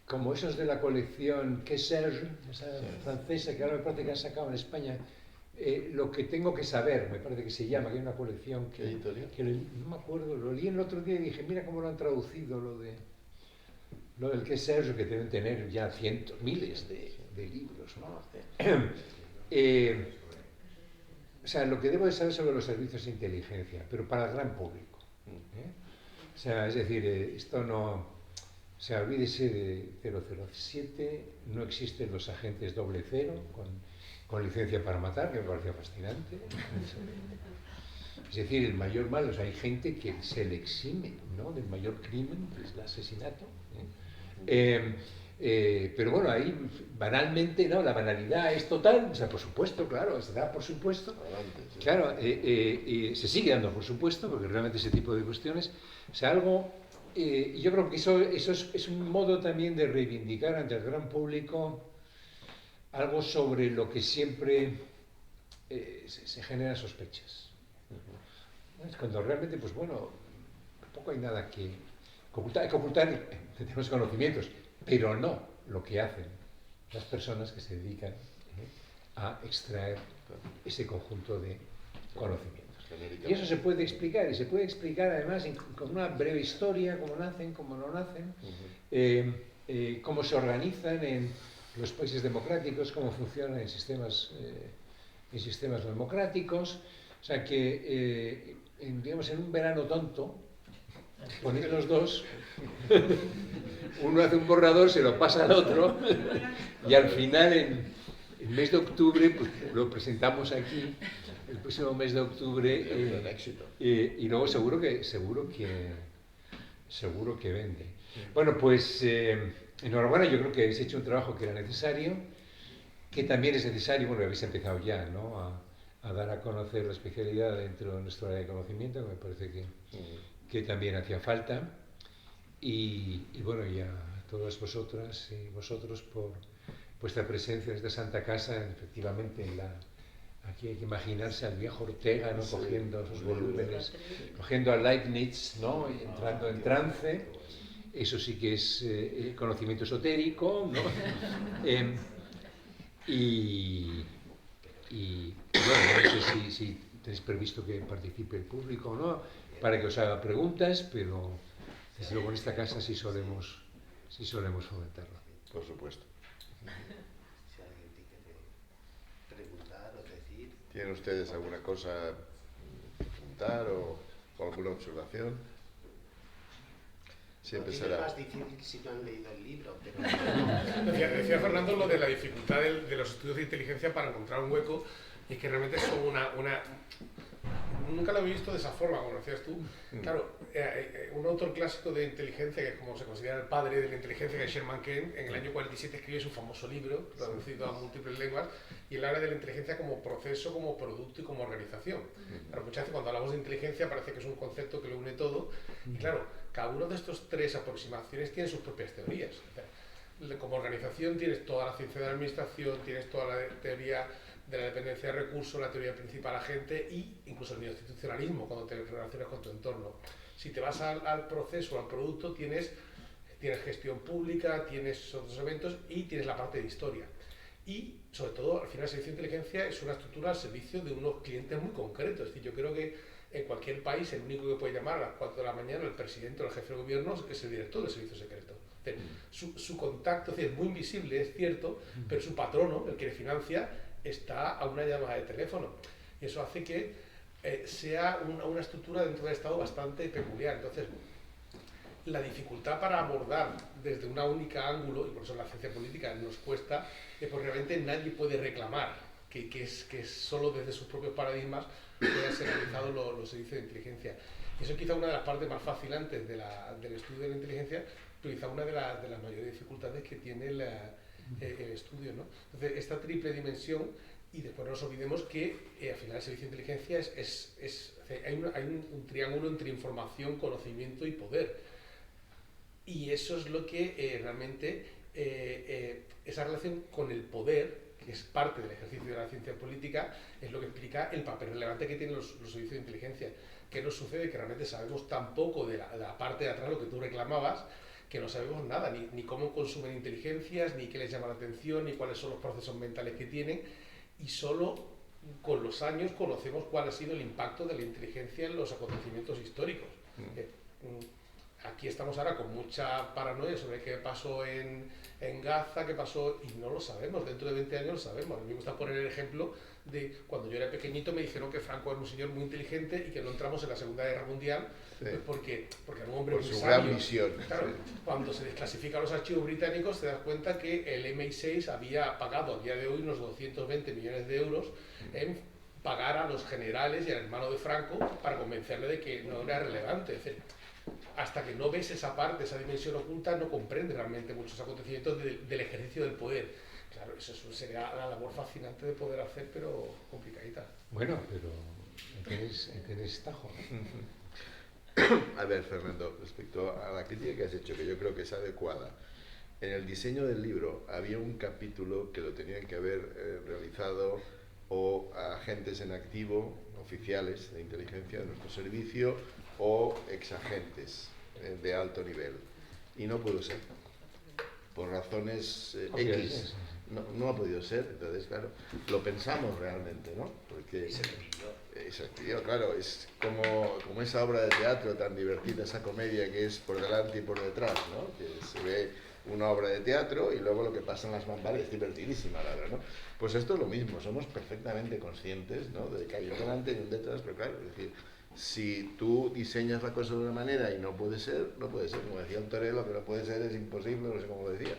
como esos de la colección Kessel, esa francesa que ahora me parece que han sacado en España, Lo que tengo que saber, me parece que se llama, que hay una colección que no me acuerdo, lo leí el otro día y dije, mira cómo lo han traducido, lo del Kessel, que deben tener ya cientos, miles de libros, ¿no? O sea, lo que debo de saber sobre los servicios de inteligencia, pero para el gran público, ¿eh? O sea, es decir, esto no... O sea, olvídese de 007, no existen los agentes 00 con licencia para matar, que me parecía fascinante. Es decir, el mayor mal, o sea, hay gente que se le exime, ¿no?, del mayor crimen, que es el asesinato, pero bueno, ahí banalmente, ¿no?, la banalidad es total, o sea, por supuesto, claro, se da por supuesto, claro, se sigue dando por supuesto, porque realmente ese tipo de cuestiones, o sea, algo, yo creo que eso es un modo también de reivindicar ante el gran público algo sobre lo que siempre se generan sospechas. Es cuando realmente, pues bueno, tampoco hay nada que ocultar. Hay que ocultar tenemos conocimientos, pero no lo que hacen las personas que se dedican a extraer ese conjunto de conocimientos. Y eso se puede explicar, y se puede explicar además con una breve historia, cómo nacen, cómo no nacen, cómo se organizan en los países democráticos, cómo funcionan en sistemas democráticos. O sea que, digamos, en un verano tonto, ponéis los dos, uno hace un borrador, se lo pasa al otro, y al final el mes de octubre pues, lo presentamos aquí, el próximo mes de octubre, Un éxito. y luego seguro que vende. Bueno, pues enhorabuena, yo creo que habéis hecho un trabajo que era necesario, que también es necesario, bueno, habéis empezado ya, ¿no? A dar a conocer la especialidad dentro de nuestro área de conocimiento, que me parece que también hacía falta. Y bueno, y a todas vosotras y vosotros por vuestra presencia en esta Santa Casa, efectivamente aquí hay que imaginarse al viejo Ortega, ¿no? Cogiendo sus volúmenes, cogiendo a Leibniz, ¿no? Y entrando en trance. Eso sí que es conocimiento esotérico, ¿no? Y bueno, no sé si tenéis previsto que participe el público o no, para que os haga preguntas, pero desde luego en esta casa sí solemos fomentarlo. Por supuesto. Si alguien te quiere preguntar o decir. ¿Tienen ustedes alguna cosa que preguntar o alguna observación? Siempre Es será. más difícil si no han leído el libro, pero... Decía Fernando lo de la dificultad de los estudios de inteligencia para encontrar un hueco, y es que realmente son nunca lo he visto de esa forma, como decías tú. Claro, un autor clásico de inteligencia, que es como se considera el padre de la inteligencia, que es Sherman Kent, en el año 47 escribe su famoso libro, traducido a múltiples lenguas, y él habla de la inteligencia como proceso, como producto y como organización. Claro, muchas veces cuando hablamos de inteligencia parece que es un concepto que lo une todo, y claro, cada uno de estos tres aproximaciones tiene sus propias teorías. O sea, como organización tienes toda la ciencia de la administración, tienes toda la teoría de la dependencia de recursos, la teoría principal agente e incluso el institucionalismo cuando te relacionas con tu entorno. Si te vas al proceso, al producto, tienes gestión pública, tienes otros eventos y tienes la parte de historia. Y sobre todo, al final, el servicio de inteligencia es una estructura al servicio de unos clientes muy concretos. Es decir, yo creo que en cualquier país el único que puede llamar a las 4 de la mañana el presidente o el jefe de gobierno es el director del servicio secreto. Es decir, su contacto es muy invisible, es cierto, pero su patrono, el que le financia, está a una llamada de teléfono. Y eso hace que sea una estructura dentro del Estado bastante peculiar. Entonces, la dificultad para abordar desde una única ángulo, y por eso la ciencia política nos cuesta, es porque realmente nadie puede reclamar que solo desde sus propios paradigmas puedan ser realizados los servicios de inteligencia. Y eso es quizá una de las partes más fascinantes del estudio de la inteligencia, pero quizá una de las mayores dificultades que tiene el estudio, ¿no? Entonces, esta triple dimensión, y después no nos olvidemos que al final el servicio de inteligencia hay un triángulo entre información, conocimiento y poder. Y eso es lo que realmente, esa relación con el poder, que es parte del ejercicio de la ciencia política, es lo que explica el papel relevante que tienen los servicios de inteligencia. ¿Qué nos sucede? Que realmente sabemos tan poco de la parte de atrás, lo que tú reclamabas, que no sabemos nada, ni cómo consumen inteligencias, ni qué les llama la atención, ni cuáles son los procesos mentales que tienen, y solo con los años conocemos cuál ha sido el impacto de la inteligencia en los acontecimientos históricos. Aquí estamos ahora con mucha paranoia sobre qué pasó en Gaza, qué pasó, y no lo sabemos, dentro de 20 años lo sabemos. A mí me gusta poner el ejemplo de cuando yo era pequeñito me dijeron que Franco era un señor muy inteligente y que no entramos en la Segunda Guerra Mundial, pues porque era un hombre por muy su sabio. gran misión. Claro, cuando se desclasifican los archivos británicos te das cuenta que el MI6 había pagado a día de hoy unos 220 millones de euros en pagar a los generales y al hermano de Franco para convencerle de que no era relevante. Es decir, hasta que no ves esa parte, esa dimensión oculta, no comprendes realmente muchos acontecimientos del ejercicio del poder. Claro, eso sería la labor fascinante de poder hacer, pero complicadita. Bueno, pero tenés tajo. A ver, Fernando, respecto a la crítica que has hecho, que yo creo que es adecuada, en el diseño del libro había un capítulo que lo tenían que haber realizado o agentes en activo, oficiales de inteligencia de nuestro servicio, o exagentes de alto nivel. Y no pudo ser. Por razones X. No ha podido ser. Entonces, claro, lo pensamos realmente, ¿no? Porque se pidió, claro. Es como esa obra de teatro tan divertida, esa comedia que es por delante y por detrás, ¿no? Que se ve una obra de teatro y luego lo que pasa en las bambalinas es divertidísima, la verdad, ¿no? Pues esto es lo mismo. Somos perfectamente conscientes, ¿no? De que hay un delante y un detrás, pero claro, es decir, si tú diseñas la cosa de una manera y no puede ser, no puede ser. Como decía un torero, lo que no puede ser es imposible, no sé cómo lo decía.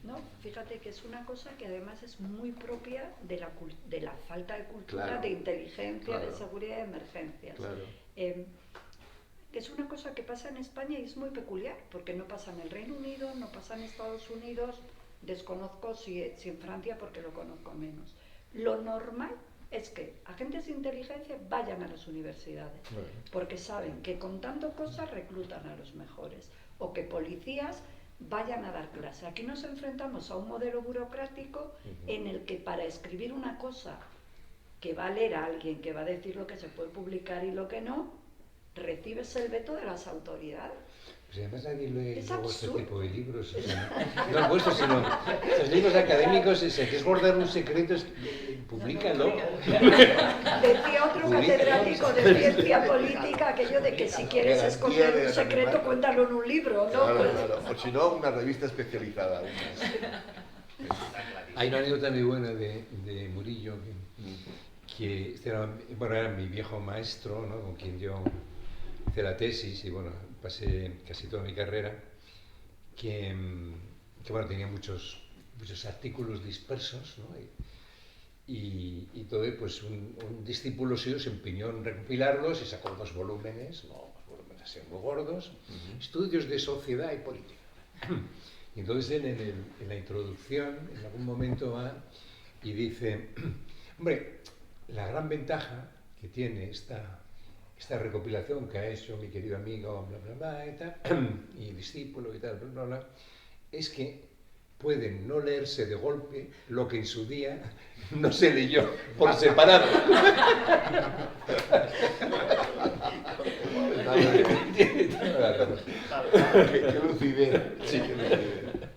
No, fíjate que es una cosa que además es muy propia de la falta de cultura, Claro. de inteligencia, Claro. de seguridad y de emergencias. Claro. Que es una cosa que pasa en España y es muy peculiar, porque no pasa en el Reino Unido, no pasa en Estados Unidos, desconozco si en Francia porque lo conozco menos. Lo normal es que agentes de inteligencia vayan a las universidades, porque saben que contando cosas reclutan a los mejores, o que policías vayan a dar clase. Aquí nos enfrentamos a un modelo burocrático en el que para escribir una cosa que va a leer a alguien, que va a decir lo que se puede publicar y lo que no, recibes el veto de las autoridades. Pues además nadie lee Es luego este absurdo. tipo de libros, o sea, no el vuestro, sino los libros académicos, si quieres guardar un secreto, públicalo. Decía otro catedrático de ciencia política aquello de que si quieres Garantía esconder de un secreto, anonimato. cuéntalo en un libro, ¿no? Claro, Pues, claro. O si no, una revista especializada. Hay una anécdota muy buena de Murillo, que este era, bueno, era mi viejo maestro, ¿no? Con quien yo hice la tesis y bueno, pasé casi toda mi carrera, que bueno, tenía muchos artículos dispersos, ¿no? Y todo, pues un discípulo suyo se empeñó en recopilarlos y sacó 2 volúmenes, ¿no? 2 volúmenes así muy gordos, estudios de sociedad y política. Y entonces él en la introducción, en algún momento va y dice, hombre, la gran ventaja que tiene esta recopilación que ha hecho mi querido amigo, bla, bla, bla, y tal, y discípulo y tal, bla, bla, bla, es que pueden no leerse de golpe lo que en su día no se leyó por separado. Qué lucidez. Sí, qué lucidez.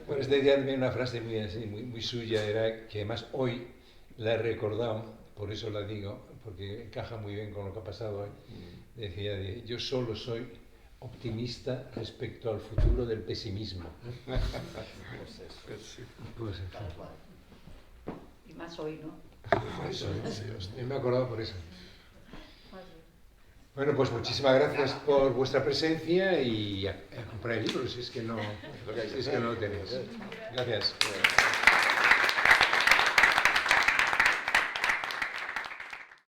Bueno, este día también una frase muy, así, muy suya, era que además hoy la he recordado, por eso la digo, porque encaja muy bien con lo que ha pasado hoy. Decía, yo solo soy optimista respecto al futuro del pesimismo. Pues, y más hoy, ¿no? por eso, yo me he acordado por eso. Bueno, pues muchísimas gracias por vuestra presencia y a comprar el libro, si es que no lo tenéis. Gracias.